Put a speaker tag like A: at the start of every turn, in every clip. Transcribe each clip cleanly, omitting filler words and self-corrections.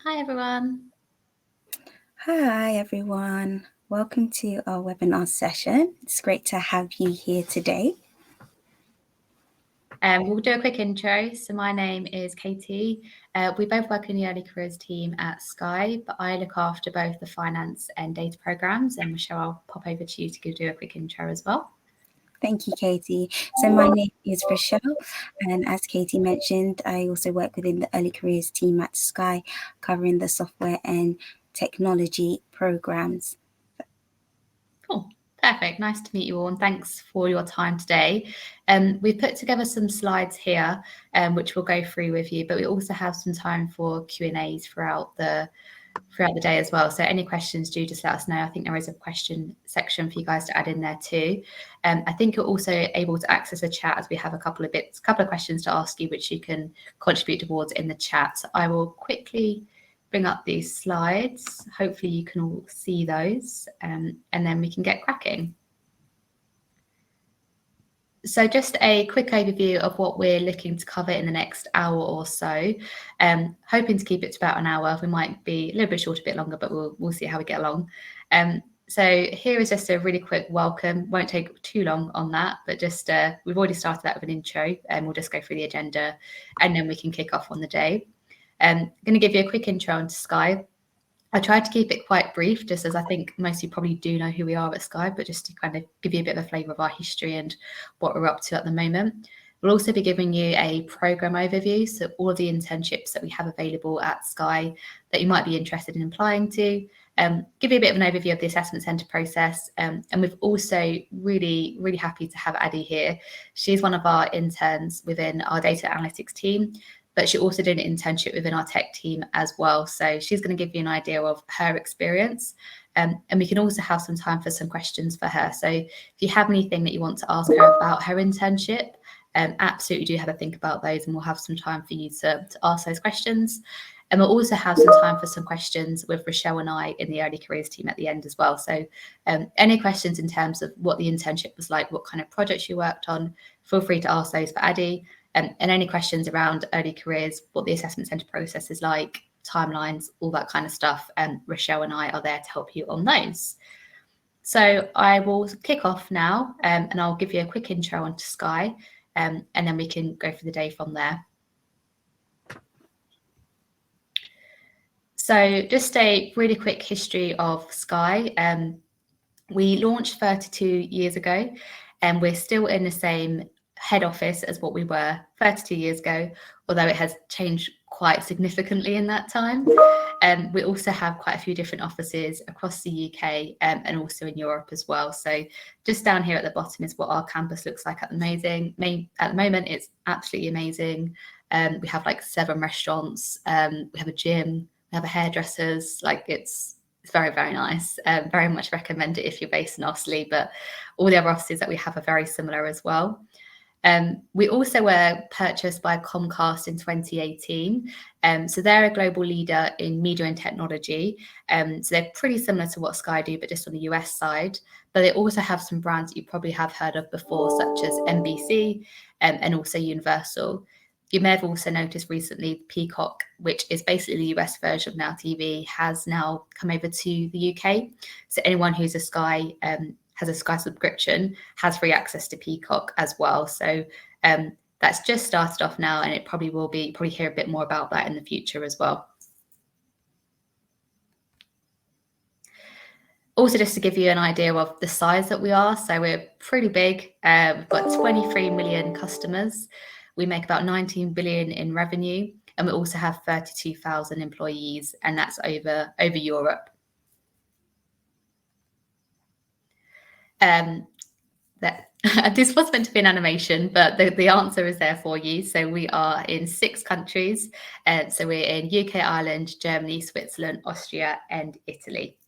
A: Hi everyone.
B: Hi everyone. Welcome to our webinar session. It's great to have you here today.
A: We'll do a quick intro. So my name is Katie. We both work in the early careers team at Sky, but I look after both the finance and data programs. And Michelle, I'll pop over to you to do a quick intro as well.
B: Thank you, Katie. So my name is Rochelle, and as Katie mentioned, I also work within the early careers team at Sky, covering the software and technology programs.
A: Cool. Perfect. Nice to meet you all, and thanks for your time today. We've put together some slides here, which we'll go through with you, but we also have some time for Q&As throughout the day as well. So any questions, do just let us know. I think there is a question section for you guys to add in there too. I think you're also able to access the chat as we have a couple of questions to ask you, which you can contribute towards in the chat. So I will quickly bring up these slides. Hopefully you can all see those, and then we can get cracking. So just a quick overview of what we're looking to cover in the next hour or so. Hoping to keep it to about an hour. We might be a little bit short, a bit longer, but we'll see how we get along. So here is just a really quick welcome. Won't take too long on that, but just we've already started that with an intro, and we'll just go through the agenda, and then we can kick off on the day. I'm going to give you a quick intro onto Sky. I tried to keep it quite brief, just as I think most of you probably do know who we are at Sky, but just to kind of give you a bit of a flavour of our history and what we're up to at the moment. We'll also be giving you a programme overview, so all of the internships that we have available at Sky that you might be interested in applying to, give you a bit of an overview of the assessment centre process, and we've also really happy to have Addie here. She's one of our interns within our data analytics team, but she also did an internship within our tech team as well. So she's going to give you an idea of her experience. And we can also have some time for some questions for her. So if you have anything that you want to ask her about her internship, absolutely do have a think about those, and we'll have some time for you to ask those questions. And we'll also have some time for some questions with Rochelle and I in the early careers team at the end as well. So any questions in terms of what the internship was like, what kind of projects you worked on, feel free to ask those for Addie. And any questions around early careers, what the assessment centre process is like, timelines, all that kind of stuff. And Rochelle and I are there to help you on those. So I will kick off now, and I'll give you a quick intro onto Sky, and then we can go for the day from there. So just a really quick history of Sky. We launched 32 years ago, and we're still in the same head office as what we were 32 years ago, although it has changed quite significantly in that time. We also have quite a few different offices across the UK, and also in Europe as well. So just down here at the bottom is what our campus looks like at the moment. It's absolutely amazing. We have like 7 restaurants, we have a gym, we have a hairdressers. Like it's very nice. Very much recommend it if you're based in Osley, but all the other offices that we have are very similar as well. We also were purchased by Comcast in 2018. So they're a global leader in media and technology. So they're pretty similar to what Sky do, but just on the US side. But they also have some brands that you probably have heard of before, such as NBC, and also Universal. You may have also noticed recently Peacock, which is basically the US version of Now TV, has now come over to the UK. So anyone who's a Sky has a Sky subscription has free access to Peacock as well. So that's just started off now, and it probably will be, hear a bit more about that in the future as well. Also, just to give you an idea of the size that we are, so we're pretty big. We've got 23 million customers. We make about 19 billion in revenue, and we also have 32,000 employees, and that's over Europe. This was meant to be an animation, but the answer is there for you. So we are in 6 countries. So we're in UK, Ireland, Germany, Switzerland, Austria, and Italy.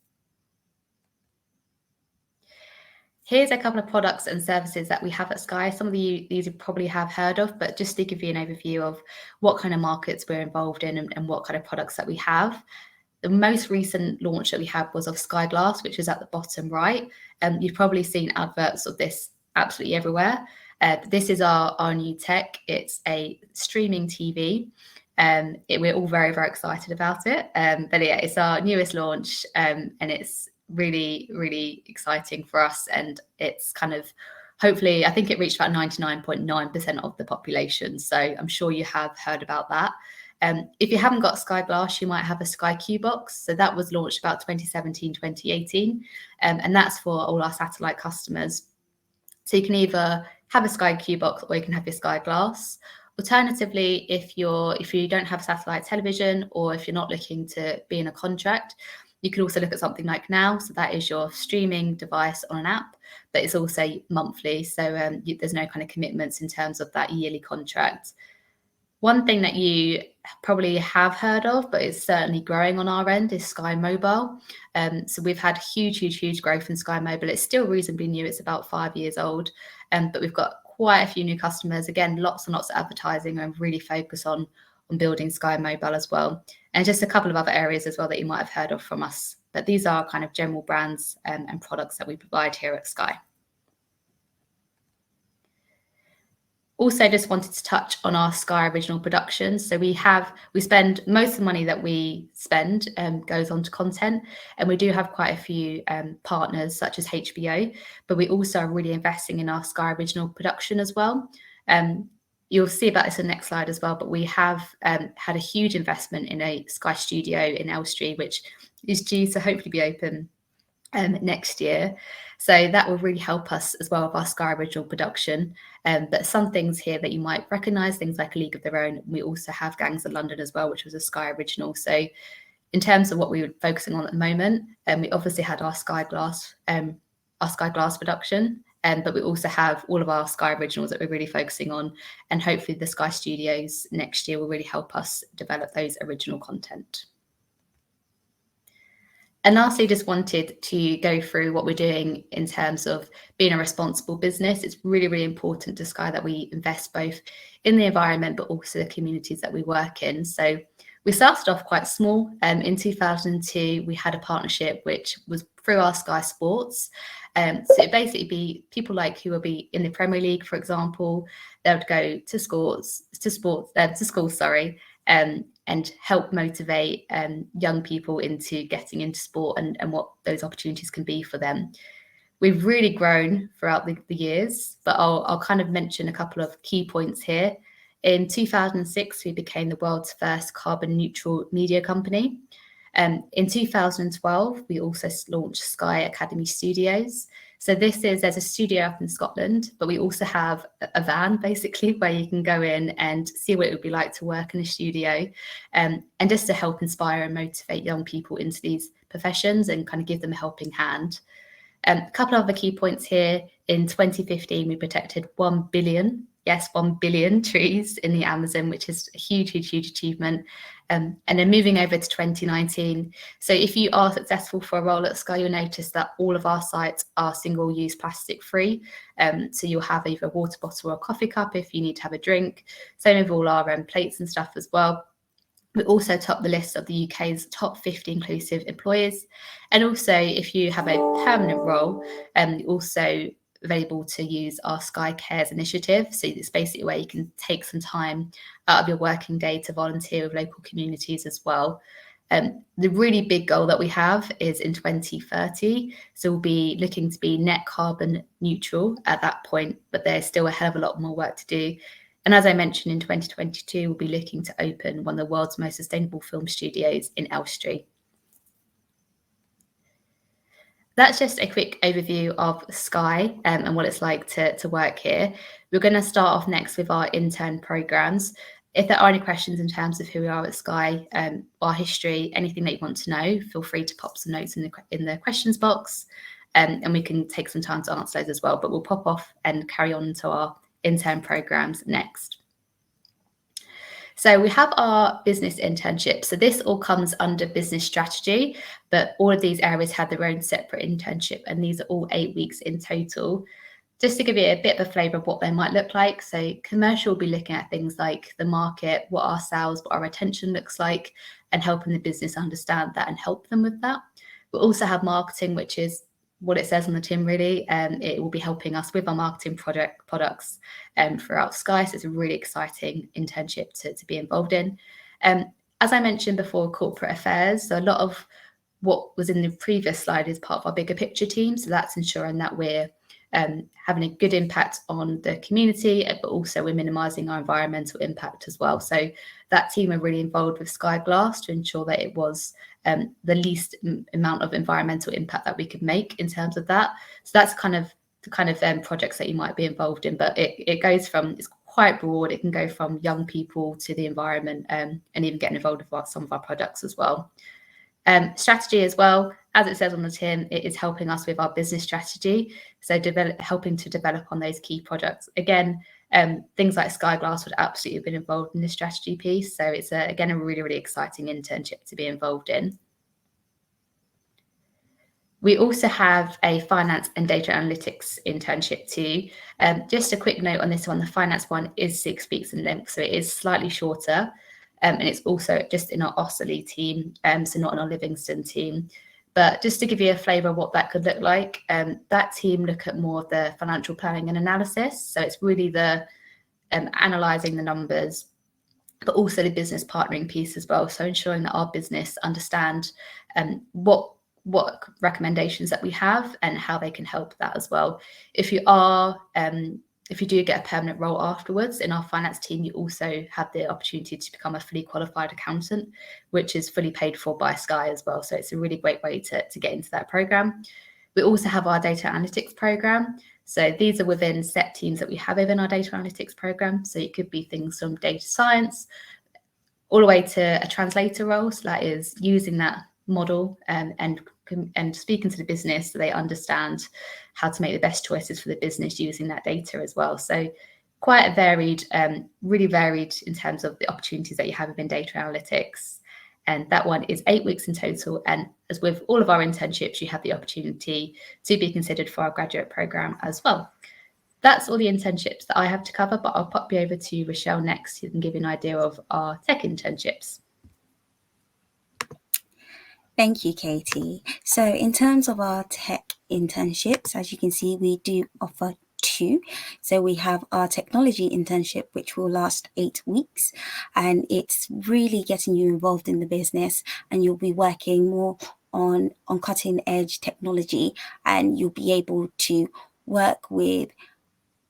A: Here's a couple of products and services that we have at Sky. Some of these you probably have heard of, but just to give you an overview of what kind of markets we're involved in and what kind of products that we have. The most recent launch that we had was of Sky Glass, which is at the bottom right. You've probably seen adverts of this absolutely everywhere. This is our new tech. It's a streaming TV. We're all very, very excited about it. But yeah, it's our newest launch, and it's really, really exciting for us. And it's kind of, hopefully, I think it reached about 99.9% of the population. So I'm sure you have heard about that. If you haven't got Sky Glass, you might have a Sky Q box. So that was launched about 2017, 2018. And that's for all our satellite customers. So you can either have a Sky Q box or you can have your Sky Glass. Alternatively, if you don't have satellite television, or if you're not looking to be in a contract, you can also look at something like Now. So that is your streaming device on an app, but it's also monthly. So there's no kind of commitments in terms of that yearly contract. One thing that you probably have heard of, but it's certainly growing on our end, is Sky Mobile. So we've had huge growth in Sky Mobile. It's still reasonably new. It's about 5 years old, but we've got quite a few new customers. Again, lots and lots of advertising, and really focus on building Sky Mobile as well. And just a couple of other areas as well that you might have heard of from us. But these are kind of general brands and products that we provide here at Sky. Also, just wanted to touch on our Sky original productions. So we spend most of the money that we spend goes on to content, and we do have quite a few partners such as HBO, but we also are really investing in our Sky original production as well. You'll see about this in the next slide as well, but we have had a huge investment in a Sky studio in Elstree, which is due to hopefully be open next year. So that will really help us as well with our Sky original production. But some things here that you might recognise, things like A League of Their Own. We also have Gangs of London as well, which was a Sky original. So in terms of what we were focusing on at the moment, we obviously had our Sky Glass production, but we also have all of our Sky originals that we're really focusing on, and hopefully the Sky Studios next year will really help us develop those original content. And lastly, just wanted to go through what we're doing in terms of being a responsible business. It's really, really important to Sky that we invest both in the environment, but also the communities that we work in. So we started off quite small. In 2002, we had a partnership which was through our Sky Sports. So it basically be people like who will be in the Premier League, for example. They would go to schools, and help motivate young people into getting into sport and what those opportunities can be for them. We've really grown throughout the years, but I'll kind of mention a couple of key points here. In 2006, we became the world's first carbon neutral media company. In 2012, we also launched Sky Academy Studios. So there's a studio up in Scotland, but we also have a van basically where you can go in and see what it would be like to work in a studio, and just to help inspire and motivate young people into these professions and kind of give them a helping hand. A couple of other key points here. In 2015, we protected 1 billion trees in the Amazon, which is a huge achievement. And then moving over to 2019. So if you are successful for a role at Sky, you'll notice that all of our sites are single-use plastic free. So you'll have either a water bottle or a coffee cup if you need to have a drink. Same with all our plates and stuff as well. We also top the list of the UK's top 50 inclusive employers. And also, if you have a permanent role, also available to use our Sky Cares initiative. So it's basically where you can take some time out of your working day to volunteer with local communities as well. The really big goal that we have is in 2030. So we'll be looking to be net carbon neutral at that point, but there's still a hell of a lot more work to do. And as I mentioned, in 2022, we'll be looking to open one of the world's most sustainable film studios in Elstree. That's just a quick overview of Sky and what it's like to work here. We're going to start off next with our intern programs. If there are any questions in terms of who we are at Sky, our history, anything that you want to know, feel free to pop some notes in the questions box, and we can take some time to answer those as well. But we'll pop off and carry on to our intern programs next. So we have our business internship. So this all comes under business strategy, but all of these areas have their own separate internship, and these are all 8 weeks in total. Just to give you a bit of a flavour of what they might look like. So commercial will be looking at things like the market, what our sales, what our retention looks like, and helping the business understand that and help them with that. We'll also have marketing, which is what it says on the tin really. It will be helping us with our marketing products throughout Sky. So it's a really exciting internship to be involved in. As I mentioned before, corporate affairs, so a lot of what was in the previous slide is part of our bigger picture team. So that's ensuring that we're having a good impact on the community, but also we're minimising our environmental impact as well. So that team are really involved with Sky Glass to ensure that it was the least amount of environmental impact that we could make in terms of that. So that's the kind of projects that you might be involved in, but it goes from, it's quite broad. It can go from young people to the environment, and even getting involved with some of our products as well. Strategy as well, as it says on the tin, it is helping us with our business strategy. So helping to develop on those key projects. Again, things like Sky Glass would absolutely have been involved in this strategy piece. So it's, again, a really, really exciting internship to be involved in. We also have a finance and data analytics internship too. Just a quick note on this one, the finance one is 6 weeks in length, so it is slightly shorter. And it's also just in our Osterley team, so not in our Livingston team. But just to give you a flavour of what that could look like, that team look at more of the financial planning and analysis. So it's really the analysing the numbers, but also the business partnering piece as well. So ensuring that our business understand what recommendations that we have and how they can help that as well. If you do get a permanent role afterwards in our finance team, you also have the opportunity to become a fully qualified accountant, which is fully paid for by Sky as well. So it's a really great way to get into that program. We also have our data analytics program. So these are within set teams that we have within our data analytics program. So it could be things from data science all the way to a translator role. So that is using that model and speaking to the business so they understand how to make the best choices for the business using that data as well. So quite a varied, really varied in terms of the opportunities that you have within data analytics. And that one is 8 weeks in total. And as with all of our internships, you have the opportunity to be considered for our graduate program as well. That's all the internships that I have to cover, but I'll pop you over to Rochelle next, who can give you an idea of our tech internships.
B: Thank you, Katie. So in terms of our tech internships, as you can see, we do offer 2. So we have our technology internship, which will last 8 weeks, and it's really getting you involved in the business, and you'll be working more on cutting edge technology, and you'll be able to work with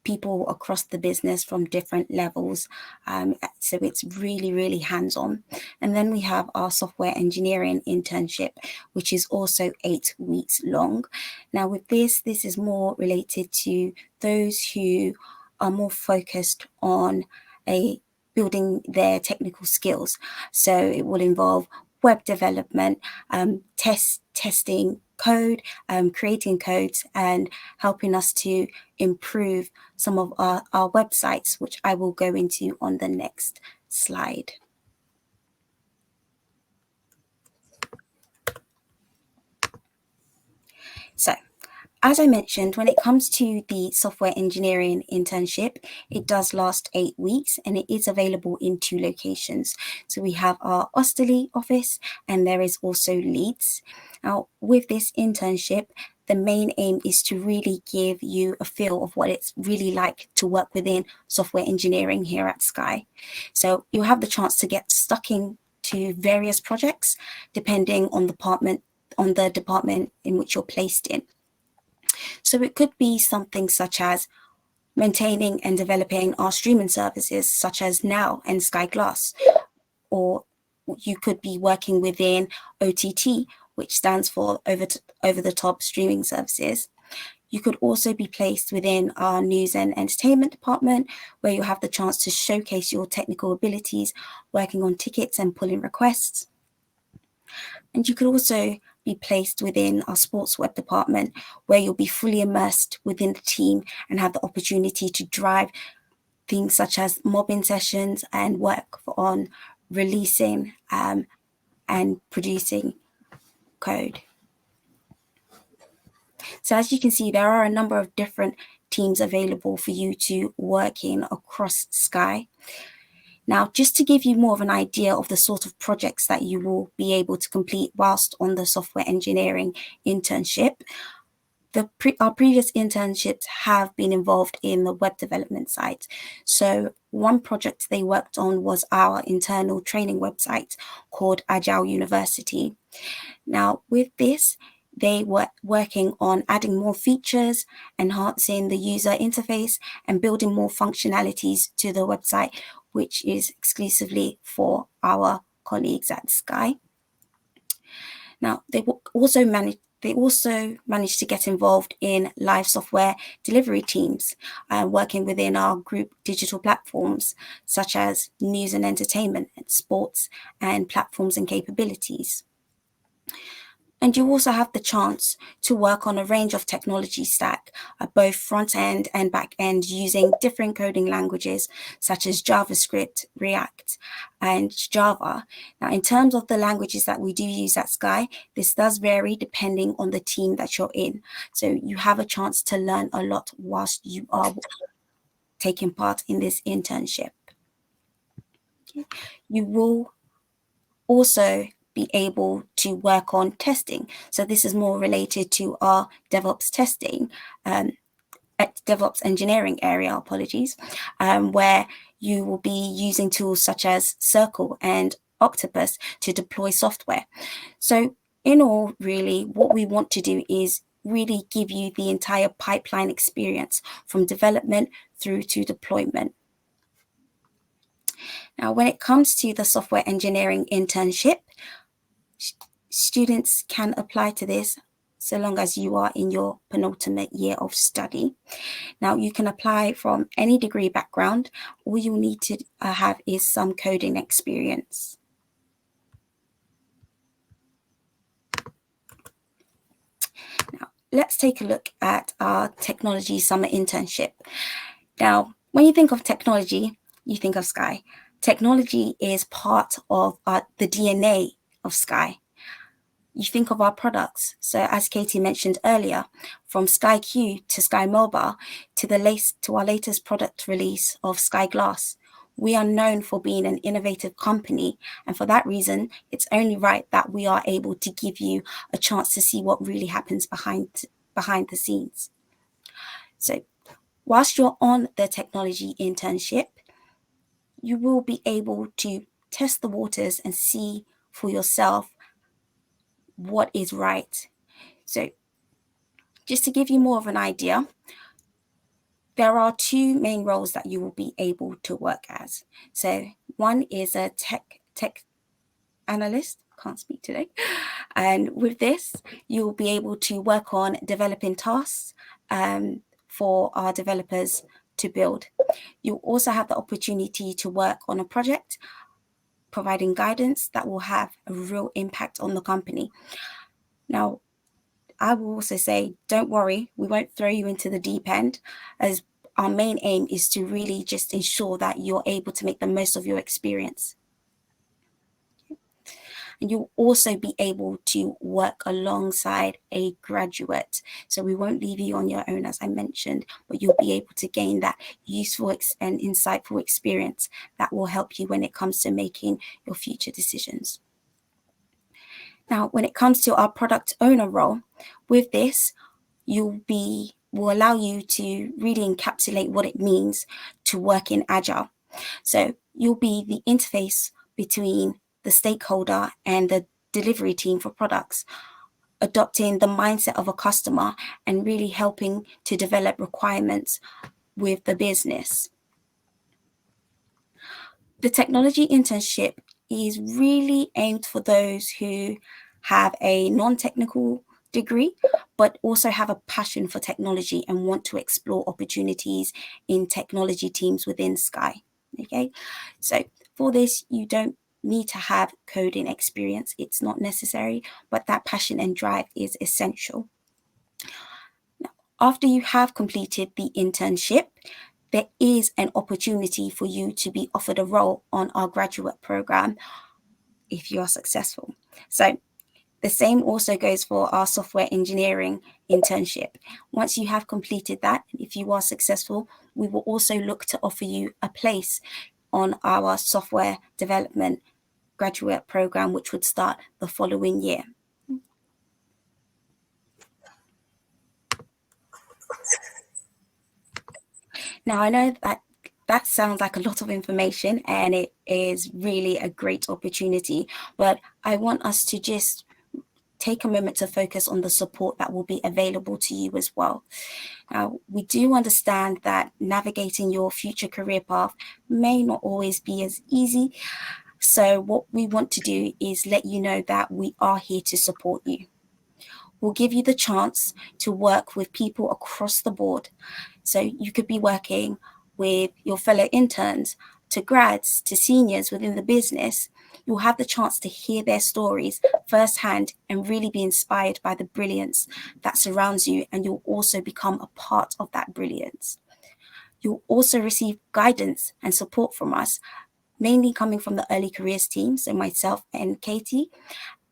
B: people across the business from different levels. So it's really, really hands-on. And then we have our software engineering internship, which is also 8 weeks long. Now with this is more related to those who are more focused on building their technical skills. So it will involve web development, testing code, creating codes, and helping us to improve some of our websites, which I will go into on the next slide. So, as I mentioned, when it comes to the software engineering internship, it does last 8 weeks and it is available in 2 locations. So we have our Osterley office and there is also Leeds. Now, with this internship, the main aim is to really give you a feel of what it's really like to work within software engineering here at Sky. So you'll have the chance to get stuck into various projects depending on the department in which you're placed in. So it could be something such as maintaining and developing our streaming services such as Now and Sky Glass, or you could be working within OTT, which stands for over-the-top streaming services. You could also be placed within our news and entertainment department, where you have the chance to showcase your technical abilities working on tickets and pulling requests. And you could also be placed within our sports web department, where you'll be fully immersed within the team and have the opportunity to drive things such as mobbing sessions and work on releasing and producing code. So as you can see, there are a number of different teams available for you to work in across Sky. Now, just to give you more of an idea of the sort of projects that you will be able to complete whilst on the software engineering internship, Our previous internships have been involved in the web development side. So one project they worked on was our internal training website called Agile University. Now, with this, they were working on adding more features, enhancing the user interface, and building more functionalities to the website, which is exclusively for our colleagues at Sky. Now, they also managed to get involved in live software delivery teams, working within our group digital platforms, such as news and entertainment, and sports, and platforms and capabilities. And you also have the chance to work on a range of technology stack, both front end and back end, using different coding languages such as JavaScript, React, and Java. Now, in terms of the languages that we do use at Sky, this does vary depending on the team that you're in. So you have a chance to learn a lot whilst you are taking part in this internship. You will also be able to work on testing. So this is more related to our DevOps testing, at DevOps engineering area, where you will be using tools such as Circle and Octopus to deploy software. So in all, really, what we want to do is really give you the entire pipeline experience from development through to deployment. Now, when it comes to the software engineering internship, students can apply to this so long as you are in your penultimate year of study. Now, you can apply from any degree background. All you need to have is some coding experience. Now, let's take a look at our technology summer internship. Now, when you think of technology, you think of Sky. Technology is part of the DNA of Sky. You think of our products. So as Katie mentioned earlier, from Sky Q to Sky Mobile to our latest product release of Sky Glass, we are known for being an innovative company. And for that reason, it's only right that we are able to give you a chance to see what really happens behind the scenes. So whilst you're on the technology internship, you will be able to test the waters and see for yourself what is right. So just to give you more of an idea, there are two main roles that you will be able to work as. So one is a tech analyst, can't speak today. And with this, you will be able to work on developing tasks for our developers to build. You'll also have the opportunity to work on a project, providing guidance that will have a real impact on the company. Now, I will also say, don't worry, we won't throw you into the deep end, as our main aim is to really just ensure that you're able to make the most of your experience. And you'll also be able to work alongside a graduate. So we won't leave you on your own, as I mentioned, but you'll be able to gain that useful and insightful experience that will help you when it comes to making your future decisions. Now, when it comes to our product owner role, with this, will allow you to really encapsulate what it means to work in Agile. So you'll be the interface between the stakeholder and the delivery team for products, adopting the mindset of a customer and really helping to develop requirements with the business. The technology internship is really aimed for those who have a non-technical degree, but also have a passion for technology and want to explore opportunities in technology teams within Sky. Okay, so for this, you don't need to have coding experience. It's not necessary, but that passion and drive is essential. Now, after you have completed the internship, there is an opportunity for you to be offered a role on our graduate program if you are successful. So the same also goes for our software engineering internship. Once you have completed that, if you are successful, we will also look to offer you a place on our software development graduate program, which would start the following year. Now, I know that sounds like a lot of information, and it is really a great opportunity, but I want us to just take a moment to focus on the support that will be available to you as well. Now, we do understand that navigating your future career path may not always be as easy. So what we want to do is let you know that we are here to support you. We'll give you the chance to work with people across the board. So you could be working with your fellow interns, to grads, to seniors within the business. You'll have the chance to hear their stories firsthand and really be inspired by the brilliance that surrounds you, and you'll also become a part of that brilliance. You'll also receive guidance and support from us, mainly coming from the early careers team, so myself and Katie,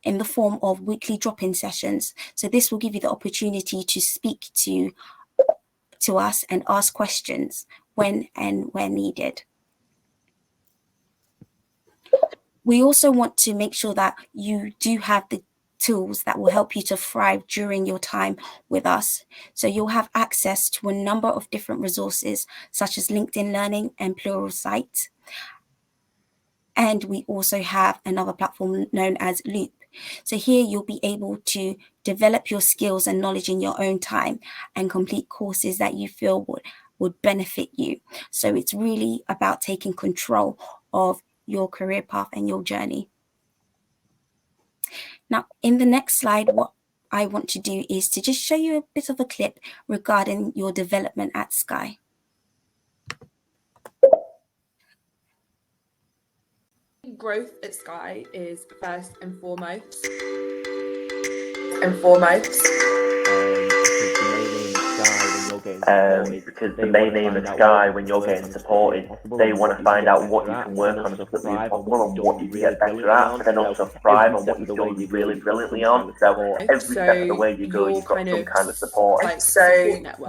B: in the form of weekly drop-in sessions. So this will give you the opportunity to speak to us and ask questions when and where needed. We also want to make sure that you do have the tools that will help you to thrive during your time with us. So you'll have access to a number of different resources, such as LinkedIn Learning and Pluralsight. And we also have another platform known as Loop. So here you'll be able to develop your skills and knowledge in your own time and complete courses that you feel would benefit you. So it's really about taking control of your career path and your journey. Now, in the next slide, what I want to do is to just show you a bit of a clip regarding your development at Sky.
C: Growth at Sky is first and foremost.
D: Because the main aim of Sky when you're getting supported, they want to find out what you can work on as quickly as possible and what you can get better at, but then also thrive on what you're doing really brilliantly on. So every step of the way you go, you've got some kind of support.
C: So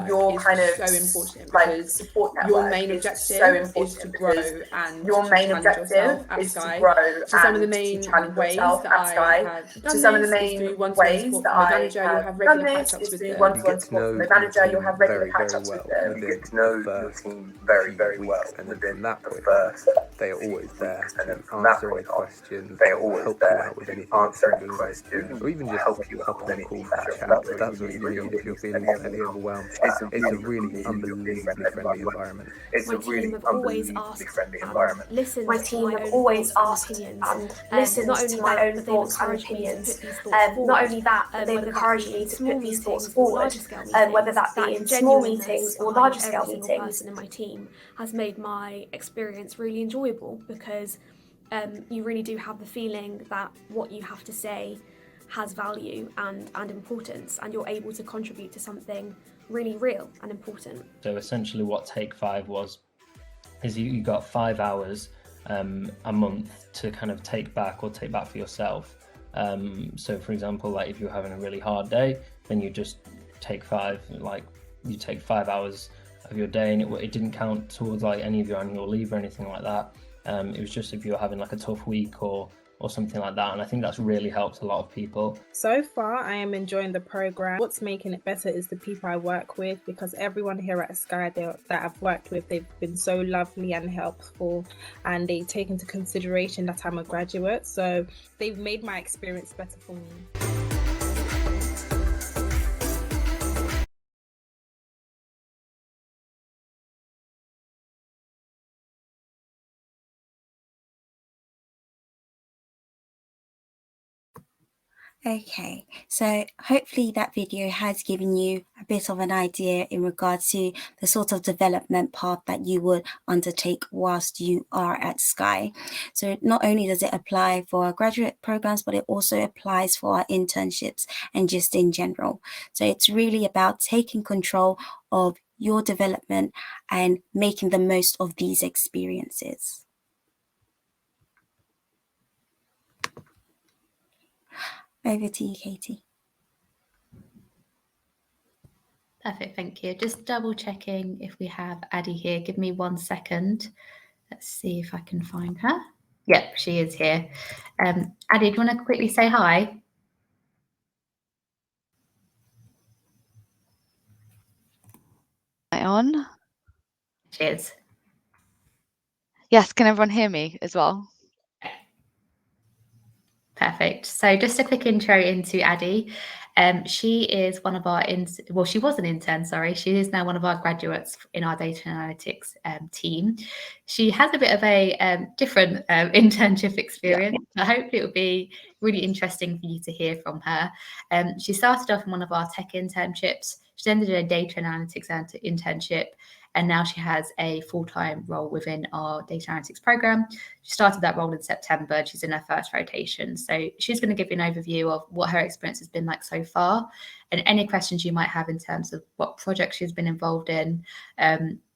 C: your kind of so important because support network your main objective is to grow and your main objective is to grow. So some of the main ways that I have done this is through one-to-one support from the manager. You'll have regular catch-ups with them.
E: One-to-one support from the manager. You'll have regular catch-ups with them. You get to know your team very, very well. And within the first,
F: they are always there to
E: answer
F: any questions.
E: They are always there
F: with
E: to answer any questions,
F: or even just
E: help you
F: hop
E: out
F: on
E: with
F: a call
E: anything
F: to chat. That's what you need if you're feeling fairly overwhelmed. It's a really unbelievably friendly environment.
E: It's a really unbelievably friendly environment.
G: My team have always asked and listened to my own thoughts and opinions. Not only that, but they've encouraged me to put these thoughts forward, whether that be in small meetings or larger scale meetings. Person in my team has made my experience really enjoyable because you really do have the feeling that what you have to say has value and importance, and you're able to contribute to something really real and important.
H: So essentially what Take 5 was is you got 5 hours a month to kind of take back for yourself. So for example, like if you're having a really hard day, then you just take 5 hours of your day, and it didn't count towards like any of your annual leave or anything like that. It was just if you were having like a tough week or something like that, and I think that's really helped a lot of people.
I: So far I am enjoying the program. What's making it better is the people I work with, because everyone here at Sky that I've worked with, they've been so lovely and helpful, and they take into consideration that I'm a graduate, so they've made my experience better for me.
B: Okay, so hopefully that video has given you a bit of an idea in regards to the sort of development path that you would undertake whilst you are at Sky. So not only does it apply for our graduate programs, but it also applies for our internships and just in general. So it's really about taking control of your development and making the most of these experiences. Over to you, Katie.
A: Perfect, thank you. Just double checking if we have Addie here. Give me 1 second. Let's see if I can find her. Yep, she is here. Addie, do you want to quickly say hi?
J: Am I on?
A: Cheers.
J: Yes, can everyone hear me as well?
A: Perfect. So just a quick intro into Addie. She is one of our, she was an intern, sorry. She is now one of our graduates in our data analytics team. She has a bit of a different internship experience. Yeah. So hopefully it will be really interesting for you to hear from her. She started off in one of our tech internships. She then did a data analytics internship, and now she has a full-time role within our data analytics program. She started that role in September. She's in her first rotation. So she's going to give you an overview of what her experience has been like so far, and any questions you might have in terms of what projects she's been involved in,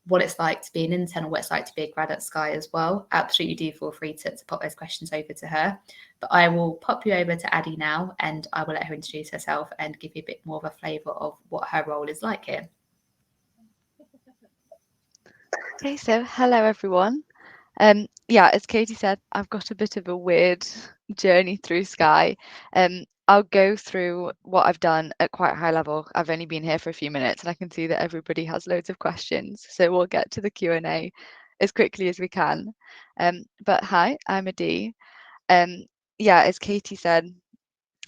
A: what it's like to be an intern, or what it's like to be a grad at Sky as well. Absolutely do feel free to pop those questions over to her. But I will pop you over to Addie now, and I will let her introduce herself and give you a bit more of a flavour of what her role is like here.
J: Okay, so hello everyone. Yeah, as Katie said, I've got a bit of a weird journey through Sky. I'll go through what I've done at quite a high level. I've only been here for a few minutes and I can see that everybody has loads of questions. So we'll get to the Q&A as quickly as we can. But hi, I'm Adi. Yeah, as Katie said,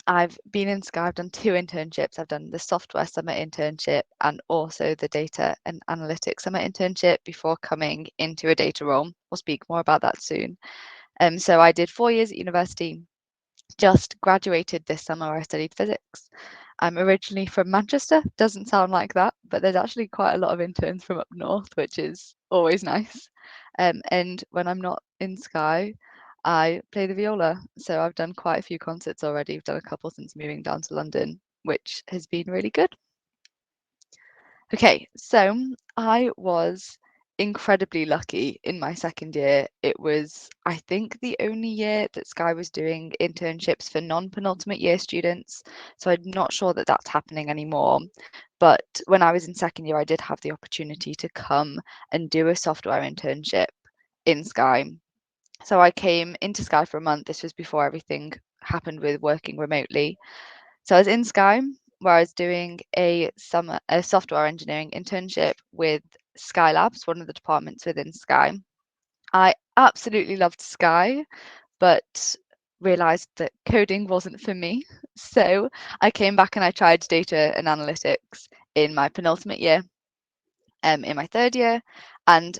J: I've been in Sky, I've done 2 internships. I've done the software summer internship and also the data and analytics summer internship before coming into a data role. We'll speak more about that soon. So I did 4 years at university, just graduated this summer. I studied physics. I'm originally from Manchester, doesn't sound like that, but there's actually quite a lot of interns from up north, which is always nice. And when I'm not in Sky, I play the viola. So I've done quite a few concerts already. I've done a couple since moving down to London, which has been really good. Okay, so I was incredibly lucky in my second year. It was, I think, the only year that Sky was doing internships for non-penultimate year students. So I'm not sure that that's happening anymore. But when I was in second year, I did have the opportunity to come and do a software internship in Sky. So I came into Sky for a month. This was before everything happened with working remotely. So I was in Sky, where I was doing a software engineering internship with Sky Labs, one of the departments within Sky. I absolutely loved Sky, but realized that coding wasn't for me. So I came back and I tried data and analytics in my penultimate year, in my third year, and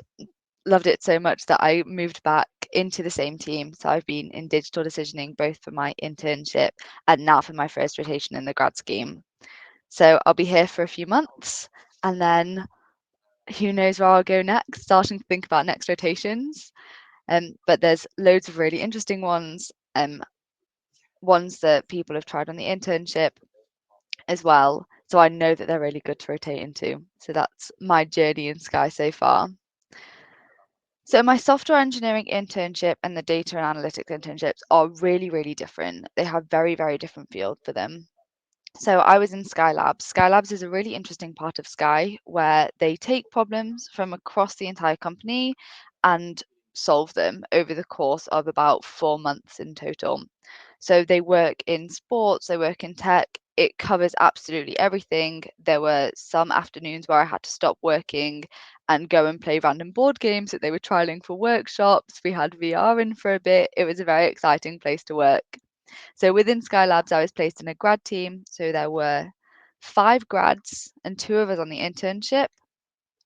J: loved it so much that I moved back into the same team. So I've been in digital decisioning both for my internship and now for my first rotation in the grad scheme. So I'll be here for a few months and then who knows where I'll go next, starting to think about next rotations. But there's loads of really interesting ones, ones that people have tried on the internship as well. So I know that they're really good to rotate into. So that's my journey in Sky so far. So my software engineering internship and the data and analytics internships are really, really different. They have very, very different field for them. So I was in Sky Labs. Sky Labs is a really interesting part of Sky where they take problems from across the entire company and solve them over the course of about 4 months in total. So they work in sports, they work in tech. It covers absolutely everything. There were some afternoons where I had to stop working and go and play random board games that they were trialing for workshops. We had VR in for a bit. It was a very exciting place to work. So within Sky Labs, I was placed in a grad team. So there were 5 grads and 2 of us on the internship.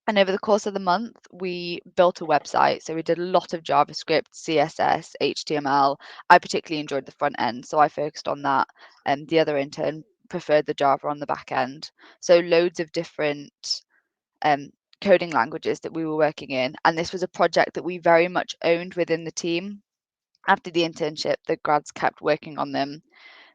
J: And over the course of the month, we built a website. So we did a lot of JavaScript, CSS, HTML. I particularly enjoyed the front end, so I focused on that. And the other intern preferred the Java on the back end. So loads of different coding languages that we were working in. And this was a project that we very much owned within the team. After the internship, the grads kept working on them.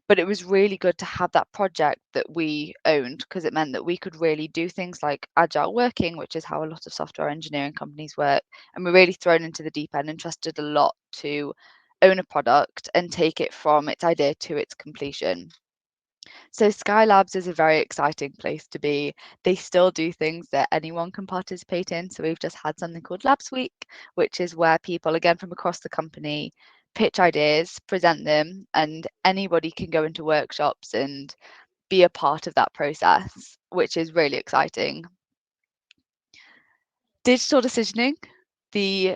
J: But it was really good to have that project that we owned because it meant that we could really do things like agile working, which is how a lot of software engineering companies work. And we're really thrown into the deep end and trusted a lot to own a product and take it from its idea to its completion. So Sky Labs is a very exciting place to be. They still do things that anyone can participate in. So we've just had something called Labs Week, which is where people, again, from across the company, pitch ideas, present them, and anybody can go into workshops and be a part of that process, which is really exciting. Digital decisioning, the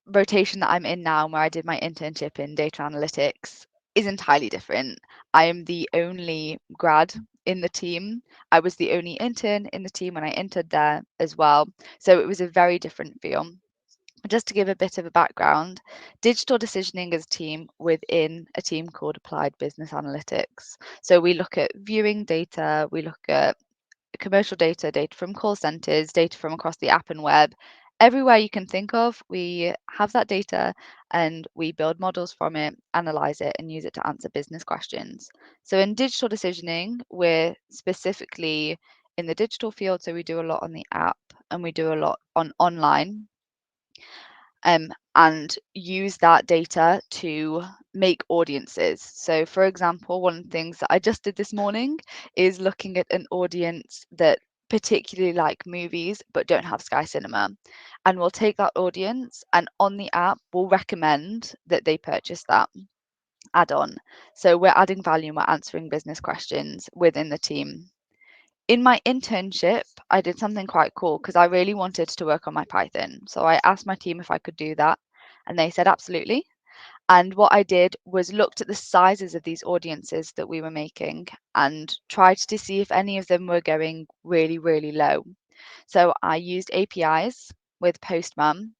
J: rotation that I'm in now, where I did my internship in data analytics, is entirely different. I am the only grad in the team. I was the only intern in the team when I entered there as well. So it was a very different feel. Just to give a bit of a background, digital decisioning is a team within a team called Applied Business Analytics. So we look at viewing data, we look at commercial data, data from call centers, data from across the app and web. Everywhere you can think of, we have that data and we build models from it, analyze it, and use it to answer business questions. So in digital decisioning, we're specifically in the digital field. So we do a lot on the app and we do a lot on online. And use that data to make audiences. So for example, one of the things that I just did this morning is looking at an audience that particularly like movies but don't have Sky Cinema. And we'll take that audience and on the app we'll recommend that they purchase that add-on. So we're adding value and we're answering business questions within the team. In my internship, I did something quite cool because I really wanted to work on my Python. So I asked my team if I could do that, and they said absolutely. And what I did was looked at the sizes of these audiences that we were making and tried to see if any of them were going really, really low. So I used APIs with Postman,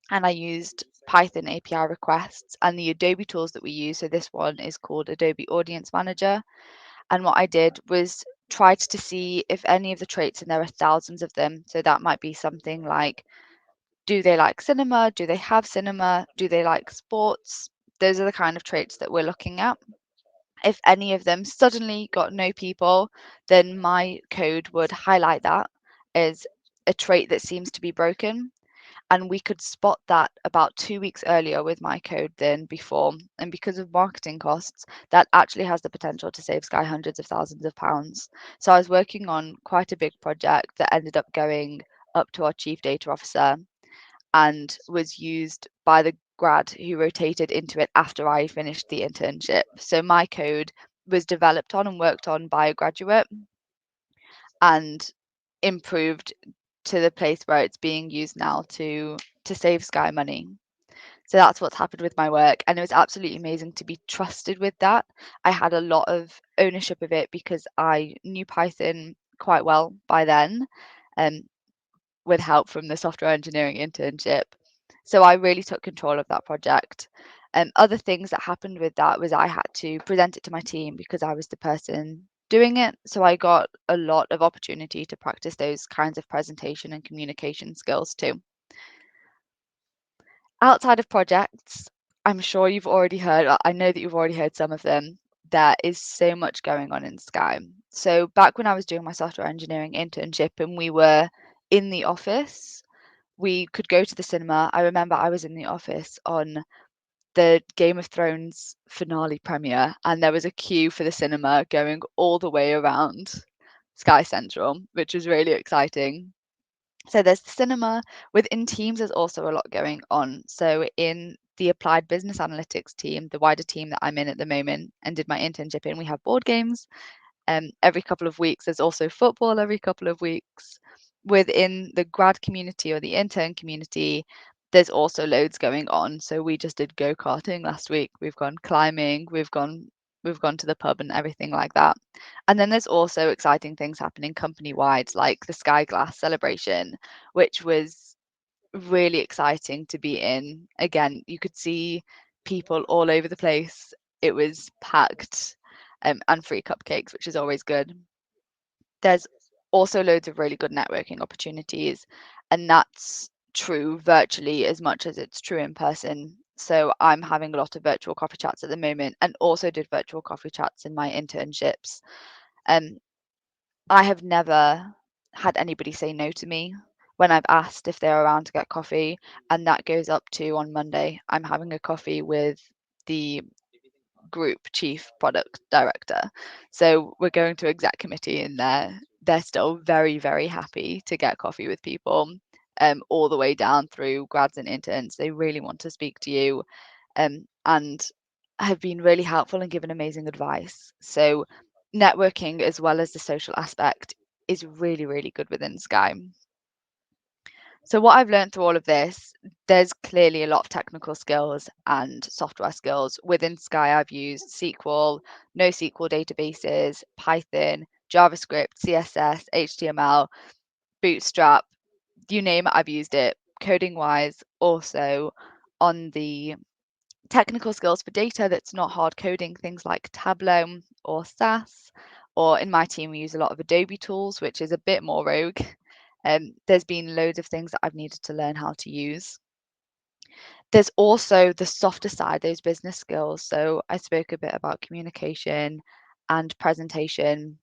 J: and I used Python API requests and the Adobe tools that we use. So this one is called Adobe Audience Manager. And what I did was tried to see if any of the traits, and there are thousands of them. So that might be something like, do they like cinema? Do they have cinema? Do they like sports? Those are the kind of traits that we're looking at. If any of them suddenly got no people, then my code would highlight that as a trait that seems to be broken. And we could spot that about 2 weeks earlier with my code than before. And because of marketing costs, that actually has the potential to save Sky hundreds of thousands of pounds. So I was working on quite a big project that ended up going up to our chief data officer and was used by the grad who rotated into it after I finished the internship. So my code was developed on and worked on by a graduate and improved to the place where it's being used now to save Sky money. So that's what's happened with my work, and it was absolutely amazing to be trusted with that. I had a lot of ownership of it because I knew Python quite well by then, with help from the software engineering internship. So I really took control of that project. Other things that happened with that was I had to present it to my team because I was the person doing it. So I got a lot of opportunity to practice those kinds of presentation and communication skills too. Outside of projects, I'm sure you've already heard, I know that you've already heard some of them. There is so much going on in Sky. So back when I was doing my software engineering internship and we were in the office, we could go to the cinema. I remember I was in the office on the Game of Thrones finale premiere, and there was a queue for the cinema going all the way around Sky Central, which was really exciting. So there's the cinema. Within teams, there's also a lot going on. So in the Applied Business Analytics team, the wider team that I'm in at the moment and did my internship in, we have board games every couple of weeks. There's also football every couple of weeks. Within the grad community or the intern community, there's also loads going on. So we just did go-karting last week. We've gone climbing, we've gone to the pub and everything like that. And then there's also exciting things happening company-wide, like the Sky Glass celebration, which was really exciting to be in. Again, you could see people all over the place. It was packed, and free cupcakes, which is always good. There's also loads of really good networking opportunities, and that's true virtually as much as it's true in person. So I'm having a lot of virtual coffee chats at the moment, and also did virtual coffee chats in my internships. I have never had anybody say no to me when I've asked if they're around to get coffee, and that goes up to on Monday. I'm having a coffee with the group chief product director. So we're going to exec committee, and they're still very, very happy to get coffee with people, all the way down through grads and interns. They really want to speak to you, and have been really helpful and given amazing advice. So networking as well as the social aspect is really, really good within Sky. So what I've learned through all of this, there's clearly a lot of technical skills and software skills. Within Sky, I've used SQL, NoSQL databases, Python, JavaScript, CSS, HTML, Bootstrap, you name it, I've used it. Coding wise, also on the technical skills for data that's not hard coding, things like Tableau or SAS, or in my team we use a lot of Adobe tools, which is a bit more rogue. There's been loads of things that I've needed to learn how to use. There's also the softer side, those business skills. So I spoke a bit about communication and presentation.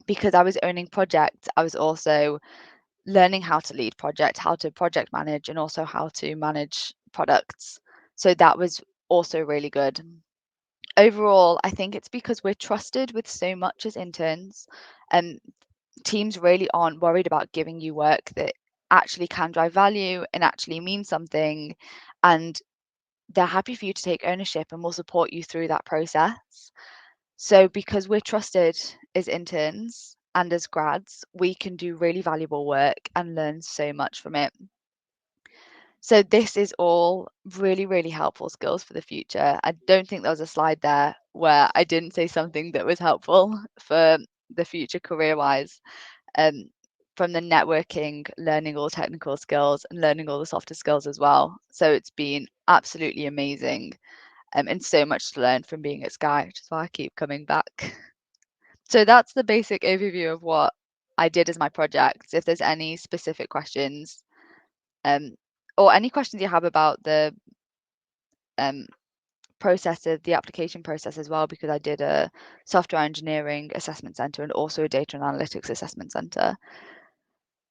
J: Because I was owning projects, I was also learning how to lead projects, how to project manage, and also how to manage products. So that was also really good. Overall, I think it's because we're trusted with so much as interns, and teams really aren't worried about giving you work that actually can drive value and actually mean something, and they're happy for you to take ownership and will support you through that process. So because we're trusted as interns and as grads, we can do really valuable work and learn so much from it. So this is all really, really helpful skills for the future. I don't think there was a slide there where I didn't say something that was helpful for the future career-wise. From the networking, learning all technical skills and learning all the softer skills as well. So it's been absolutely amazing, and so much to learn from being at Sky, which is why I keep coming back. So that's the basic overview of what I did as my project. If there's any specific questions, or any questions you have about the process of the application process as well, because I did a software engineering assessment center and also a data and analytics assessment center.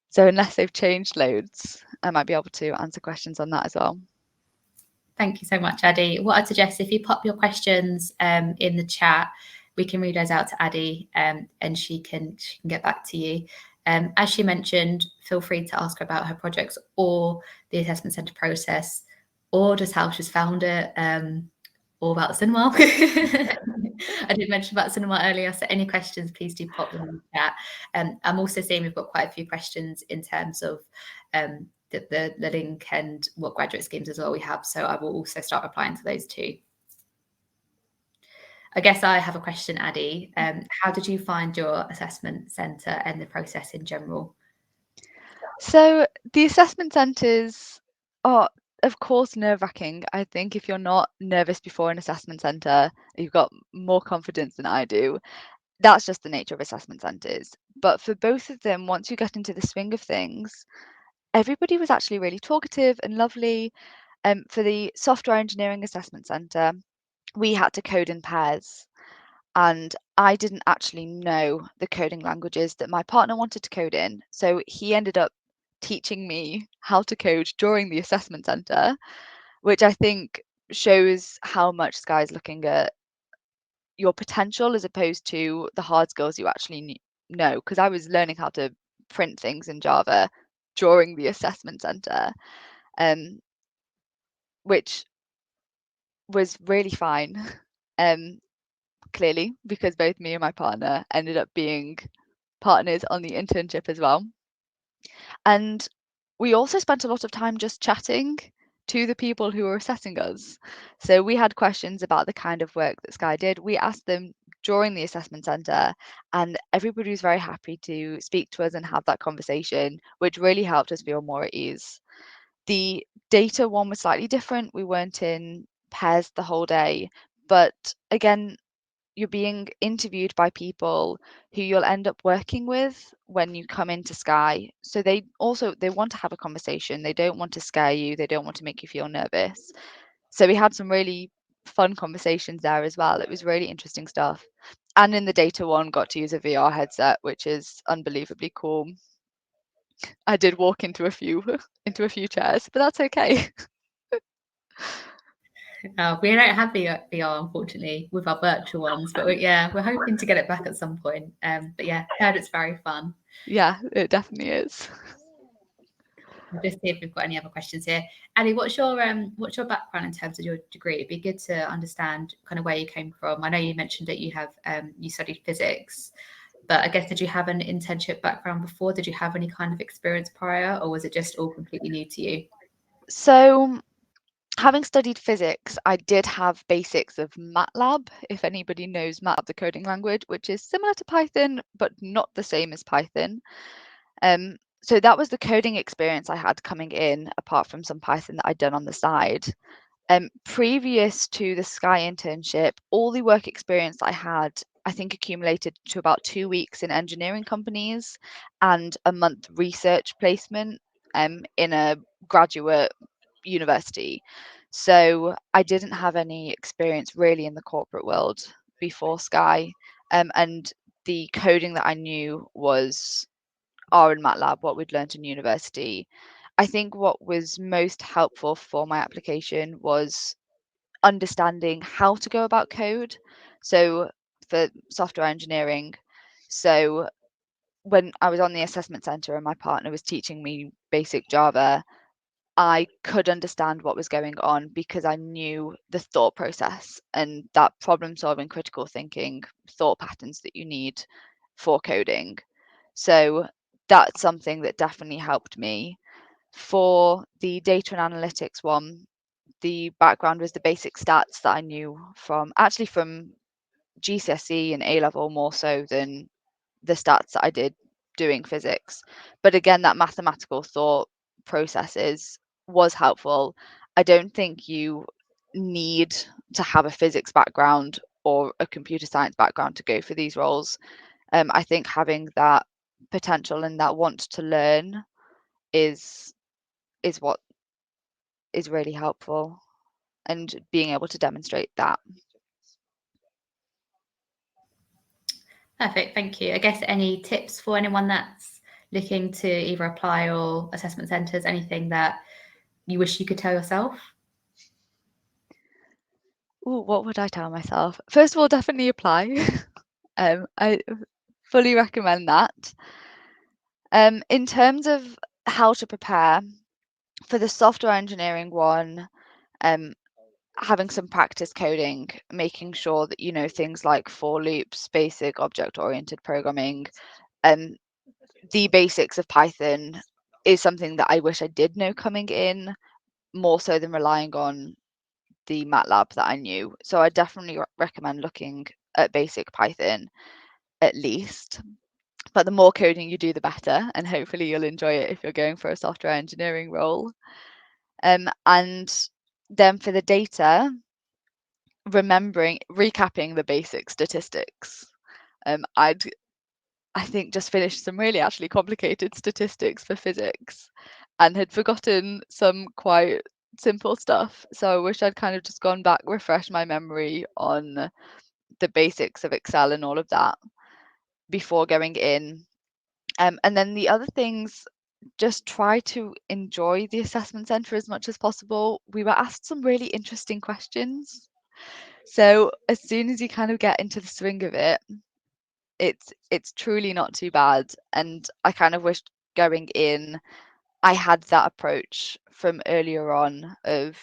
J: So unless they've changed loads, I might be able to answer questions on that as well.
A: Thank you so much, Addie. What I'd suggest, if you pop your questions in the chat, we can read those out to Addie, and she can get back to you. As she mentioned, feel free to ask her about her projects or the assessment centre process, or just how she's found it, or about the cinema. I did mention about cinema earlier, so any questions, please do pop them in the chat. I'm also seeing we've got quite a few questions in terms of the link and what graduate schemes as well we have, so I will also start replying to those too. I guess I have a question, Addie. How did you find your assessment centre and the process in general?
J: So the assessment centres are, of course, nerve-wracking. I think if you're not nervous before an assessment centre, you've got more confidence than I do. That's just the nature of assessment centres. But for both of them, once you get into the swing of things, everybody was actually really talkative and lovely. For the software engineering assessment centre, we had to code in pairs. And I didn't actually know the coding languages that my partner wanted to code in. So he ended up teaching me how to code during the assessment center, which I think shows how much Sky's looking at your potential as opposed to the hard skills you actually know. Because I was learning how to print things in Java during the assessment center, which was really fine. Clearly, because both me and my partner ended up being partners on the internship as well. And we also spent a lot of time just chatting to the people who were assessing us. So we had questions about the kind of work that Sky did. We asked them during the assessment centre, and everybody was very happy to speak to us and have that conversation, which really helped us feel more at ease. The data one was slightly different. We weren't in pairs the whole day, but again, you're being interviewed by people who you'll end up working with when you come into Sky. So they want to have a conversation. They don't want to scare you. They don't want to make you feel nervous. So we had some really fun conversations there as well. It was really interesting stuff. And in the data one, got to use a VR headset, which is unbelievably cool. I did walk into a few chairs, but that's okay.
A: We don't have VR, unfortunately, with our virtual ones, but we're hoping to get it back at some point. But yeah, heard it's very fun.
J: Yeah, it definitely is.
A: We'll just see if we've got any other questions here. Addie, what's your background in terms of your degree? It'd be good to understand kind of where you came from. I know you mentioned that you have you studied physics. But I guess, did you have an internship background before? Did you have any kind of experience prior, or was it just all completely new to you?
J: So having studied physics, I did have basics of MATLAB, if anybody knows MATLAB, the coding language, which is similar to Python, but not the same as Python. So that was the coding experience I had coming in, apart from some Python that I'd done on the side. Previous to the Sky internship, all the work experience I had, I think, accumulated to about 2 weeks in engineering companies and a month research placement in a graduate university. So I didn't have any experience really in the corporate world before Sky, and the coding that I knew was R and MATLAB, what we'd learned in university. I think what was most helpful for my application was understanding how to go about code. So for software engineering, so when I was on the assessment center and my partner was teaching me basic Java, I could understand what was going on because I knew the thought process and that problem solving, critical thinking, thought patterns that you need for coding. So that's something that definitely helped me. For the data and analytics one, the background was the basic stats that I knew from GCSE and A level more so than the stats that I did doing physics. But again, that mathematical thought processes was helpful. I don't think you need to have a physics background or a computer science background to go for these roles. I think having that potential and that want to learn is what is really helpful, and being able to demonstrate that.
A: Perfect, thank you. I guess any tips for anyone that's looking to either apply or assessment centres, anything that you wish you could tell yourself?
J: Ooh, what would I tell myself? First of all, definitely apply. I fully recommend that. In terms of how to prepare for the software engineering one, having some practice coding, making sure that you know things like for loops, basic object-oriented programming, the basics of Python is something that I wish I did know coming in, more so than relying on the MATLAB that I knew. So I definitely recommend looking at basic Python at least. But the more coding you do, the better, and hopefully you'll enjoy it if you're going for a software engineering role. And then for the data, recapping the basic statistics. I think just finished some really actually complicated statistics for physics and had forgotten some quite simple stuff. So I wish I'd kind of just gone back, refreshed my memory on the basics of Excel and all of that before going in. And then the other things, just try to enjoy the assessment centre as much as possible. We were asked some really interesting questions. So as soon as you kind of get into the swing of it, it's truly not too bad. And I kind of wished going in I had that approach from earlier on of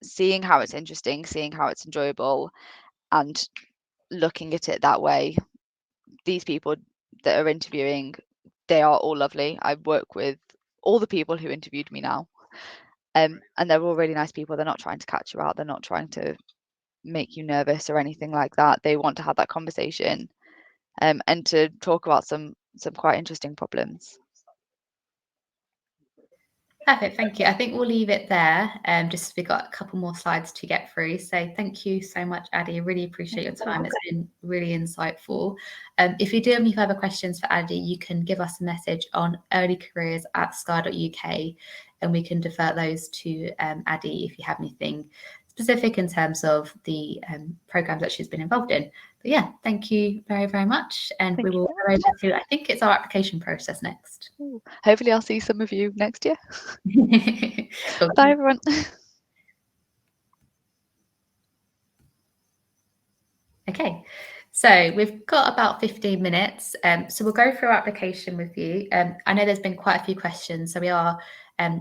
J: seeing how it's interesting, seeing how it's enjoyable, and looking at it that way. These people that are interviewing, they are all lovely. I work with all the people who interviewed me now, and they're all really nice people. They're not trying to catch you out. They're not trying to make you nervous or anything like that. They want to have that conversation, and to talk about some quite interesting problems.
A: Perfect, thank you. I think we'll leave it there. Just we've got a couple more slides to get through. So thank you so much, Addy. I really appreciate your time. It's been really insightful. If you do have any further questions for Addy, you can give us a message on earlycareers@sky.uk and we can divert those to Addy if you have anything specific in terms of the programs that she's been involved in. But yeah, thank you very, very much. And we will go over to, I think it's our application process next.
J: Ooh, hopefully I'll see some of you next year. Bye everyone.
A: Okay, so we've got about 15 minutes. So we'll go through our application with you. I know there's been quite a few questions, so we are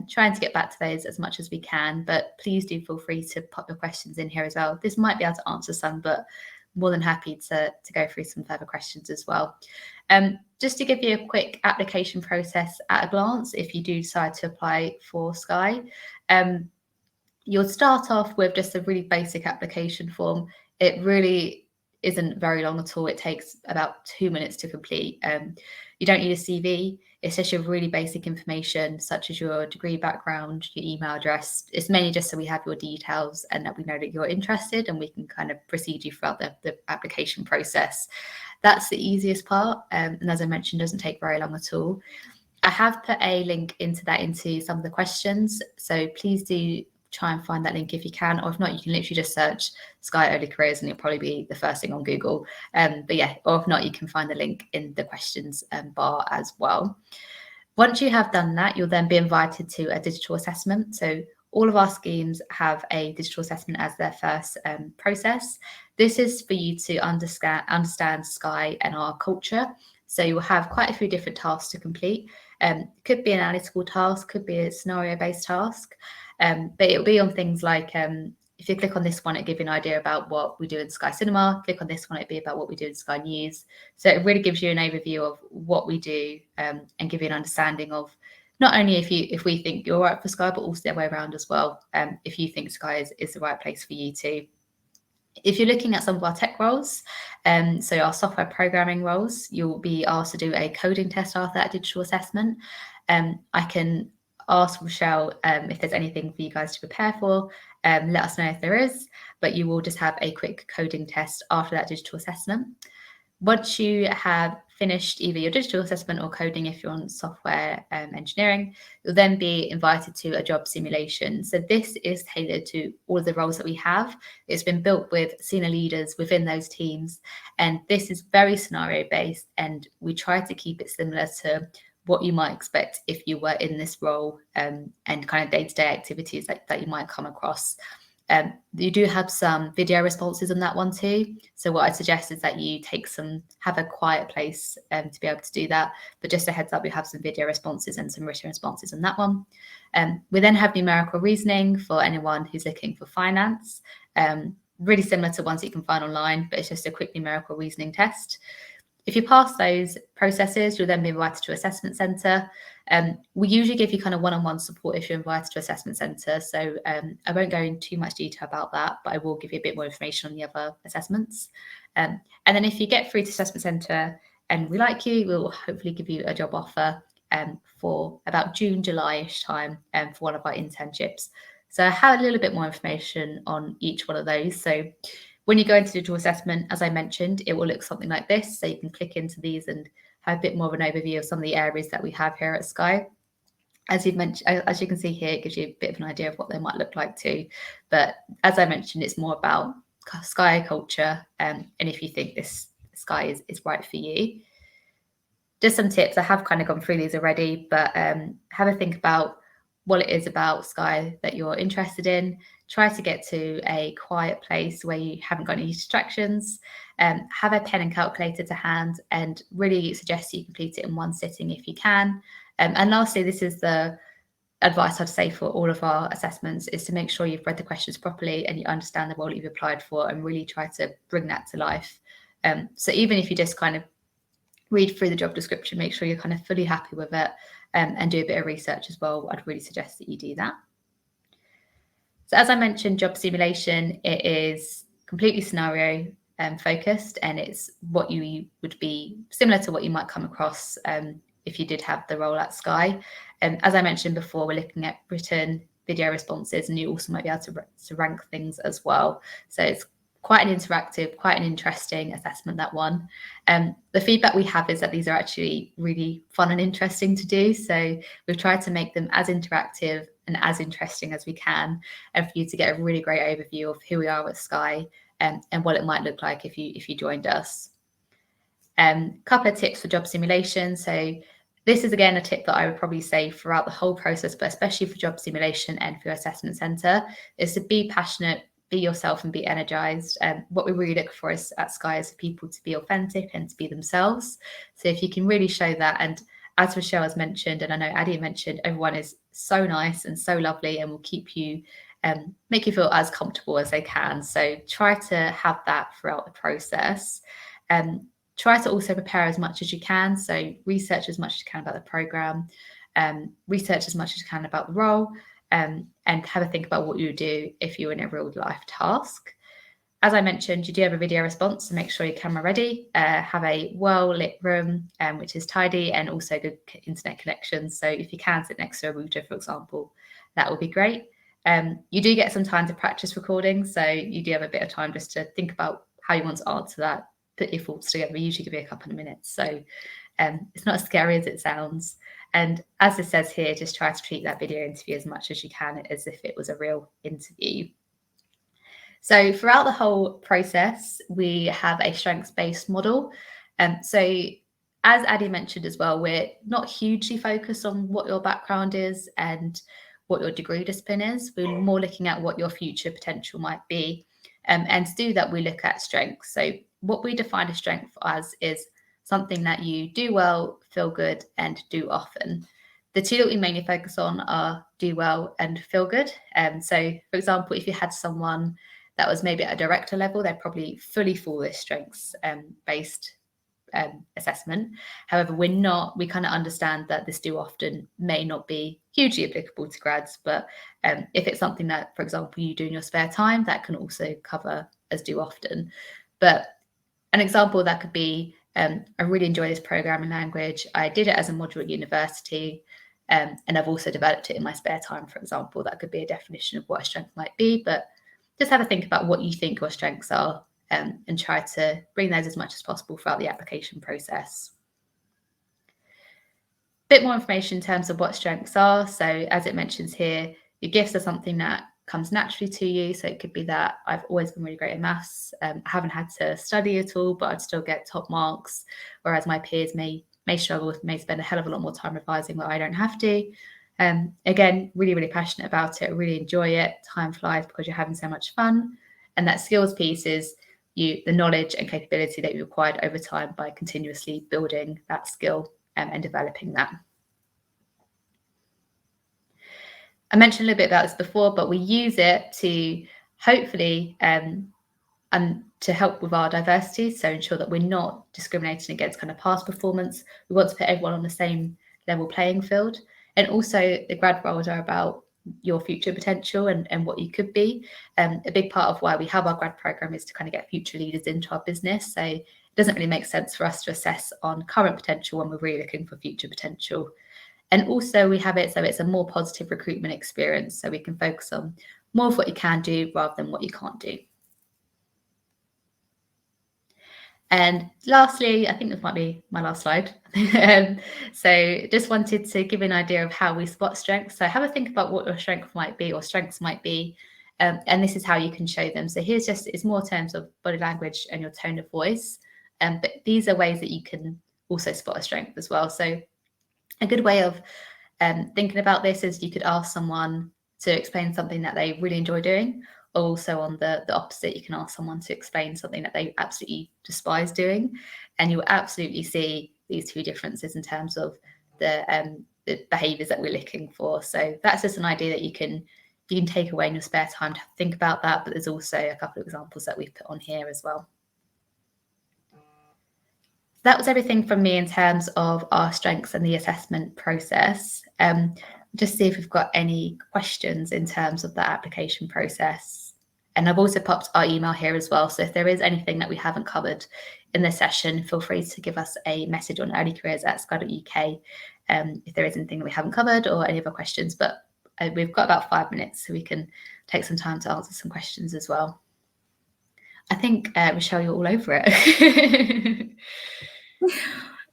A: trying to get back to those as much as we can, but please do feel free to pop your questions in here as well. This might be able to answer some, but more than happy to go through some further questions as well. Just to give you a quick application process at a glance, if you do decide to apply for Sky, you'll start off with just a really basic application form. It really isn't very long at all. It takes about 2 minutes to complete. You don't need a CV. It's just your really basic information, such as your degree background, your email address. It's mainly just so we have your details and that we know that you're interested, and we can kind of proceed you throughout the application process. That's the easiest part. And as I mentioned, doesn't take very long at all. I have put a link into some of the questions. So please do try and find that link if you can, or if not, you can literally just search Sky Early Careers and it'll probably be the first thing on Google. But yeah, or if not, you can find the link in the questions bar as well. Once you have done that, you'll then be invited to a digital assessment. So all of our schemes have a digital assessment as their first process. This is for you to understand Sky and our culture. So you'll have quite a few different tasks to complete. Could be an analytical task, could be a scenario-based task. But it'll be on things like, if you click on this one, it'll give you an idea about what we do in Sky Cinema. Click on this one, it'll be about what we do in Sky News. So it really gives you an overview of what we do and give you an understanding of not only if we think you're right for Sky, but also the other way around as well, if you think Sky is the right place for you too. If you're looking at some of our tech roles, so our software programming roles, you'll be asked to do a coding test after that digital assessment. I can ask Rochelle if there's anything for you guys to prepare for. Let us know if there is, but you will just have a quick coding test after that digital assessment. Once you have finished either your digital assessment or coding, if you're on software engineering, you'll then be invited to a job simulation. So this is tailored to all of the roles that we have. It's been built with senior leaders within those teams, and this is very scenario based, and we try to keep it similar to what you might expect if you were in this role, and kind of day-to-day activities that you might come across. You do have some video responses on that one too. So what I suggest is that you have a quiet place to be able to do that. But just a heads up, we have some video responses and some written responses on that one. We then have numerical reasoning for anyone who's looking for finance. Really similar to ones that you can find online, but it's just a quick numerical reasoning test. If you pass those processes, you'll then be invited to assessment centre. We usually give you kind of one-on-one support if you're invited to assessment centre. So I won't go into too much detail about that, but I will give you a bit more information on the other assessments. And then if you get through to assessment centre and we like you, we'll hopefully give you a job offer for about June, July-ish time for one of our internships. So I have a little bit more information on each one of those. So when you go into digital assessment, as I mentioned, it will look something like this. So you can click into these and have a bit more of an overview of some of the areas that we have here at Sky. As you can see here, it gives you a bit of an idea of what they might look like too. But as I mentioned, it's more about Sky culture, and if you think this Sky is right for you. Just some tips. I have kind of gone through these already, but have a think about what it is about Sky that you're interested in. Try to get to a quiet place where you haven't got any distractions. Have a pen and calculator to hand, and really suggest you complete it in one sitting if you can. And lastly, this is the advice I'd say for all of our assessments, is to make sure you've read the questions properly and you understand the role you've applied for, and really try to bring that to life. So even if you just kind of read through the job description, make sure you're kind of fully happy with it, and do a bit of research as well. I'd really suggest that you do that. So as I mentioned, job simulation, it is completely scenario focused, and it's what you would be similar to what you might come across if you did have the role at Sky. As I mentioned before, we're looking at written video responses, and you also might be able to rank things as well. So it's quite an interactive, quite an interesting assessment, that one. The feedback we have is that these are actually really fun and interesting to do. So we've tried to make them as interactive and as interesting as we can, and for you to get a really great overview of who we are at Sky, and what it might look like if you joined us. Couple of tips for job simulation. So this is again a tip that I would probably say throughout the whole process, but especially for job simulation and for your assessment centre, is to be passionate, be yourself, and be energized. What we really look for is at Sky is for people to be authentic and to be themselves. So if you can really show that, and as Rochelle has mentioned, and I know Addie mentioned, everyone is so nice and so lovely and will keep you make you feel as comfortable as they can. So try to have that throughout the process. Try to also prepare as much as you can. So research as much as you can about the program, research as much as you can about the role, and have a think about what you would do if you were in a real life task. As I mentioned, you do have a video response, so make sure your camera ready, have a well-lit room, which is tidy, and also good internet connection. So if you can sit next to a router, for example, that would be great. You do get some time to practice recording, so you do have a bit of time just to think about how you want to answer that, put your thoughts together. We usually give you a couple of minutes, so it's not as scary as it sounds. And as it says here, just try to treat that video interview as much as you can as if it was a real interview. So throughout the whole process, we have a strengths-based model. So as Addie mentioned as well, we're not hugely focused on what your background is and what your degree discipline is. We're more looking at what your future potential might be. And to do that, we look at strengths. So what we define a strength as is something that you do well, feel good, and do often. The two that we mainly focus on are do well and feel good. So for example, if you had someone that was maybe at a director level, they'd probably fully fall this strengths based assessment. However, we kind of understand that this do often may not be hugely applicable to grads, but if it's something that, for example, you do in your spare time, that can also cover as do often. But an example that could be, I really enjoy this programming language. I did it as a module at university, and I've also developed it in my spare time, for example. That could be a definition of what a strength might be, but just have a think about what you think your strengths are, and try to bring those as much as possible throughout the application process. Bit more information in terms of what strengths are. So as it mentions here, your gifts are something that comes naturally to you. So it could be that I've always been really great at maths. I haven't had to study at all, but I'd still get top marks, whereas my peers may struggle, may spend a hell of a lot more time revising where I don't have to. Again, really, really passionate about it, really enjoy it. Time flies because you're having so much fun. And that skills piece is the knowledge and capability that you acquired over time by continuously building that skill and developing that. I mentioned a little bit about this before, but we use it to hopefully and to help with our diversity, so ensure that we're not discriminating against kind of past performance. We want to put everyone on the same level playing field. And also the grad roles are about your future potential and what you could be. A big part of why we have our grad program is to kind of get future leaders into our business. So it doesn't really make sense for us to assess on current potential when we're really looking for future potential. And also we have it so it's a more positive recruitment experience, so we can focus on more of what you can do rather than what you can't do. And lastly, I think this might be my last slide. So just wanted to give you an idea of how we spot strengths. So have a think about what your strength might be or strengths might be. And this is how you can show them. So here's just, it's more in terms of body language and your tone of voice. But these are ways that you can also spot a strength as well. So a good way of thinking about this is you could ask someone to explain something that they really enjoy doing. Also on the opposite, you can ask someone to explain something that they absolutely despise doing, and you will absolutely see these two differences in terms of the behaviors that we're looking for. So that's just an idea that you can take away in your spare time to think about that, but there's also a couple of examples that we've put on here as well. That was everything from me in terms of our strengths and the assessment process. Just see if we've got any questions in terms of that application process. And I've also popped our email here as well. So if there is anything that we haven't covered in this session, feel free to give us a message on earlycareers@sky.uk if there is anything that we haven't covered or any other questions. But we've got about 5 minutes, so we can take some time to answer some questions as well. I think, Michelle, you're all over it.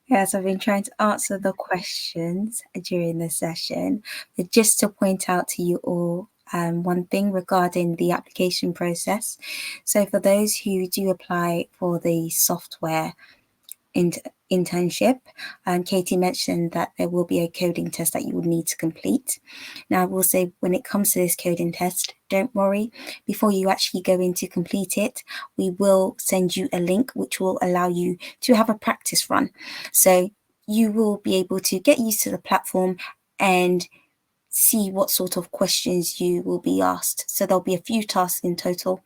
B: Yes, I've been trying to answer the questions during the session, but just to point out to you all one thing regarding the application process. So for those who do apply for the software internship, Katie mentioned that there will be a coding test that you will need to complete. Now, I will say when it comes to this coding test, don't worry. Before you actually go in to complete it, we will send you a link which will allow you to have a practice run. So you will be able to get used to the platform and see what sort of questions you will be asked. So there'll be a few tasks in total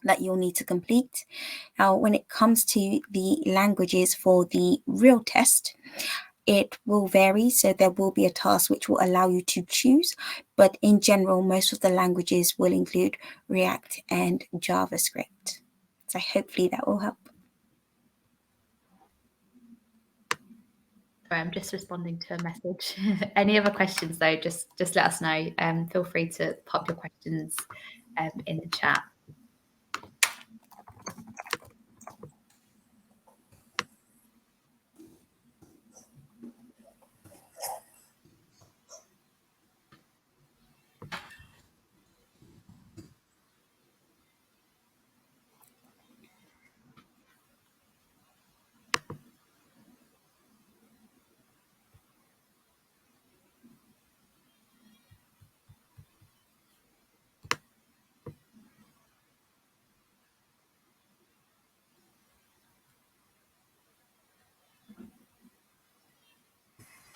B: that you'll need to complete. Now, when it comes to the languages for the real test, it will vary. So there will be a task which will allow you to choose, but in general, most of the languages will include React and JavaScript. So hopefully that will help.
A: Sorry, I'm just responding to a message. Any other questions though, just let us know. Feel free to pop your questions in the chat.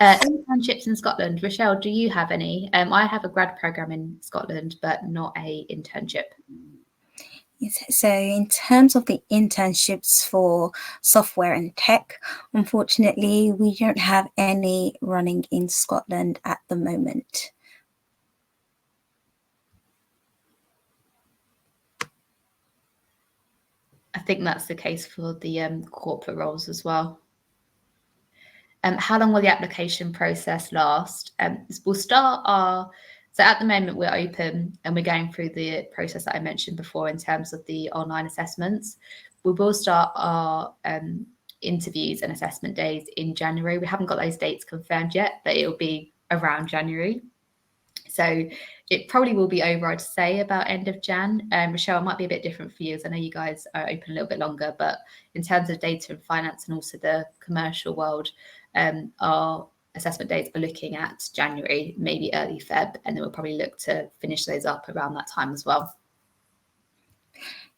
A: Internships in Scotland. Rochelle, do you have any? I have a grad program in Scotland, but not a internship.
B: Yes, so in terms of the internships for software and tech, unfortunately, we don't have any running in Scotland at the moment.
A: I think that's the case for the corporate roles as well. How long will the application process last? We'll start so at the moment we're open and we're going through the process that I mentioned before in terms of the online assessments. We will start our interviews and assessment days in January. We haven't got those dates confirmed yet, but it'll be around January. So it probably will be over, I'd say, about end of Jan. Rochelle, it might be a bit different for you, as I know you guys are open a little bit longer, but in terms of data and finance and also the commercial world, our assessment dates are looking at January, maybe early Feb, and then we'll probably look to finish those up around that time as well.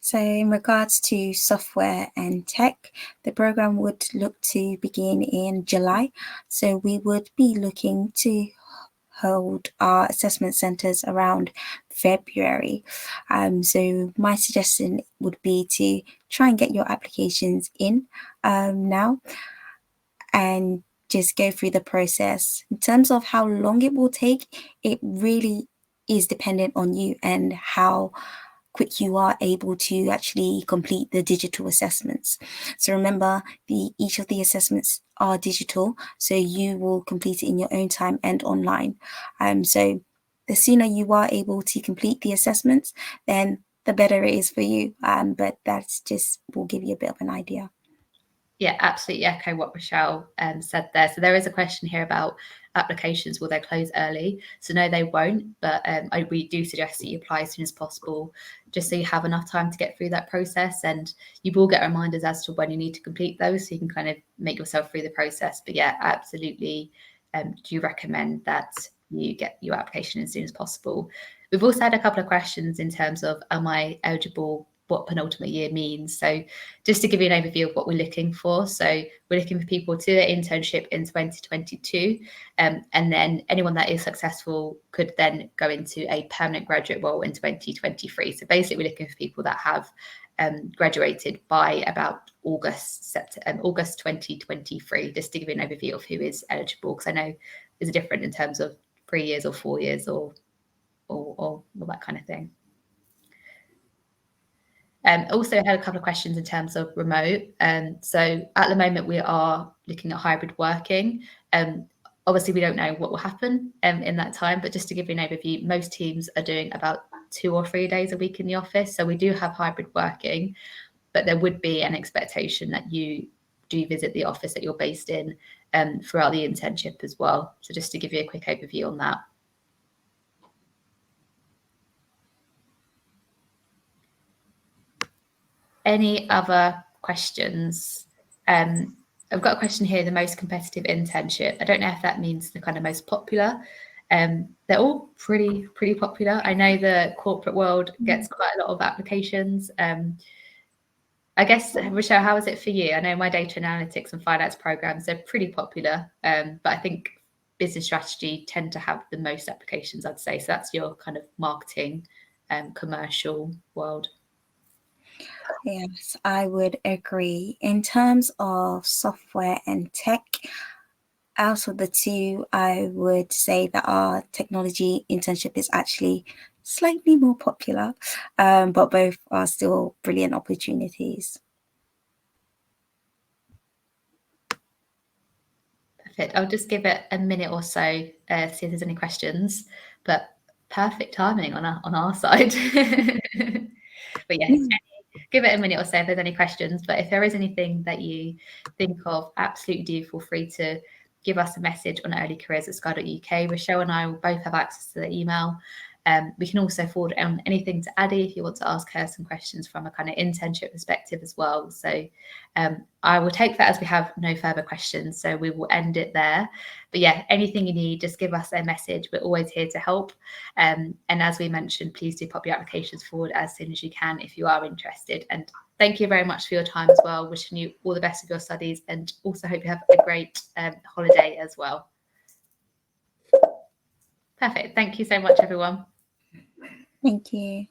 B: So in regards to software and tech, the program would look to begin in July. So we would be looking to hold our assessment centres around February. So my suggestion would be to try and get your applications in now and just go through the process. In terms of how long it will take, it really is dependent on you and how quick you are able to actually complete the digital assessments. So remember, each of the assessments are digital, so you will complete it in your own time and online. So the sooner you are able to complete the assessments, then the better it is for you. But that's just will give you a bit of an idea.
A: Yeah, absolutely echo what Rochelle said there. So there is a question here about applications, will they close early? So no, they won't, but we do suggest that you apply as soon as possible, just so you have enough time to get through that process, and you will get reminders as to when you need to complete those, so you can kind of make yourself through the process. But yeah, absolutely do recommend that you get your application as soon as possible. We've also had a couple of questions in terms of, am I eligible, what penultimate year means. So just to give you an overview of what we're looking for. So we're looking for people to their internship in 2022. And then anyone that is successful could then go into a permanent graduate role in 2023. So basically we're looking for people that have graduated by about August 2023, just to give you an overview of who is eligible, because I know there's a difference in terms of 3 years or 4 years or that kind of thing. Also had a couple of questions in terms of remote. So at the moment we are looking at hybrid working. Obviously we don't know what will happen in that time, but just to give you an overview, most teams are doing about 2 or 3 days a week in the office. So we do have hybrid working, but there would be an expectation that you do visit the office that you're based in throughout the internship as well. So just to give you a quick overview on that. Any other questions? I've got a question here, the most competitive internship. I don't know if that means the kind of most popular. They're all pretty popular. I know the corporate world gets quite a lot of applications. I guess, Rochelle, how is it for you? I know my data analytics and finance programs, they're pretty popular, but I think business strategy tend to have the most applications, I'd say. So that's your kind of marketing, commercial world.
B: Yes, I would agree. In terms of software and tech, out of the two, I would say that our technology internship is actually slightly more popular, but both are still brilliant opportunities.
A: Perfect. I'll just give it a minute or so, see if there's any questions, but perfect timing on our side. But yeah, give it a minute or so if there's any questions. But if there is anything that you think of, absolutely do feel free to give us a message on earlycareers@sky.uk. Rochelle and I will both have access to the email. We can also forward on anything to Addie if you want to ask her some questions from a kind of internship perspective as well. So I will take that as we have no further questions. So we will end it there. But yeah, anything you need, just give us a message. We're always here to help. And as we mentioned, please do pop your applications forward as soon as you can if you are interested. And thank you very much for your time as well. Wishing you all the best with your studies, and also hope you have a great holiday as well. Perfect. Thank you so much, everyone.
B: Thank you.